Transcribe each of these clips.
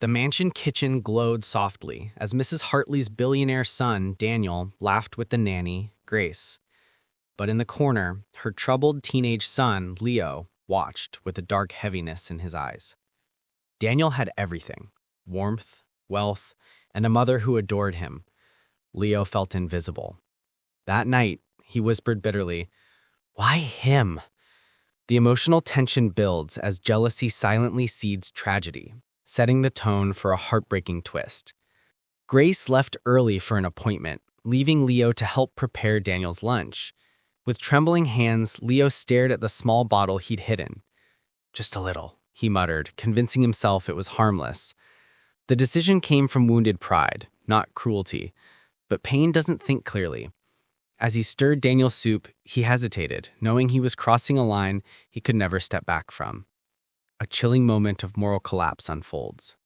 The mansion kitchen glowed softly as Mrs. Hartley's billionaire son, Daniel, laughed with the nanny, Grace. But in the corner, her troubled teenage son, Leo, watched with a dark heaviness in his eyes. Daniel had everything: warmth, wealth, and a mother who adored him. Leo felt invisible. That night, he whispered bitterly, "Why him?" The emotional tension builds as jealousy silently seeds tragedy, setting the tone for a heartbreaking twist. Grace left early for an appointment, leaving Leo to help prepare Daniel's lunch. With trembling hands, Leo stared at the small bottle he'd hidden. "Just a little," he muttered, convincing himself it was harmless. The decision came from wounded pride, not cruelty. But pain doesn't think clearly. As he stirred Daniel's soup, he hesitated, knowing he was crossing a line he could never step back from. A chilling moment of moral collapse unfolds.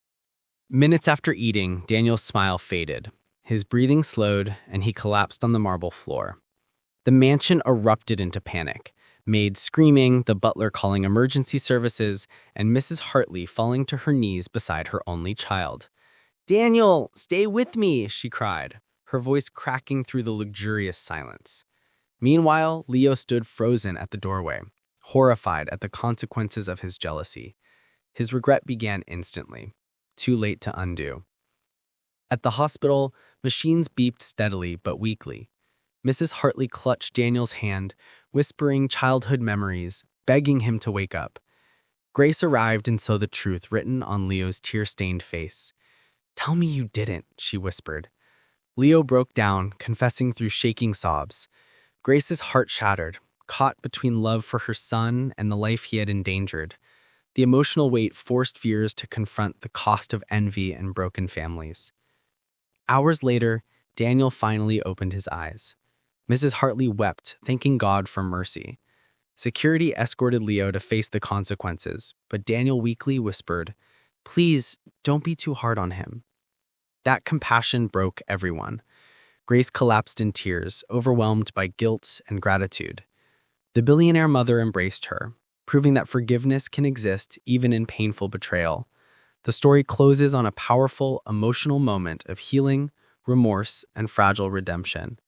Minutes after eating, Daniel's smile faded. His breathing slowed, and he collapsed on the marble floor. The mansion erupted into panic, maids screaming, the butler calling emergency services, and Mrs. Hartley falling to her knees beside her only child. "Daniel, stay with me," she cried, her voice cracking through the luxurious silence. Meanwhile, Leo stood frozen at the doorway, horrified at the consequences of his jealousy. His regret began instantly, too late to undo. At the hospital, machines beeped steadily but weakly. Mrs. Hartley clutched Daniel's hand, whispering childhood memories, begging him to wake up. Grace arrived and saw the truth written on Leo's tear-stained face. "Tell me you didn't," she whispered. Leo broke down, confessing through shaking sobs. Grace's heart shattered, caught between love for her son and the life he had endangered. The emotional weight forced fears to confront the cost of envy and broken families. Hours later, Daniel finally opened his eyes. Mrs. Hartley wept, thanking God for mercy. Security escorted Leo to face the consequences, but Daniel weakly whispered, "Please, don't be too hard on him." That compassion broke everyone. Grace collapsed in tears, overwhelmed by guilt and gratitude. The billionaire mother embraced her, proving that forgiveness can exist even in painful betrayal. The story closes on a powerful, emotional moment of healing, remorse, and fragile redemption.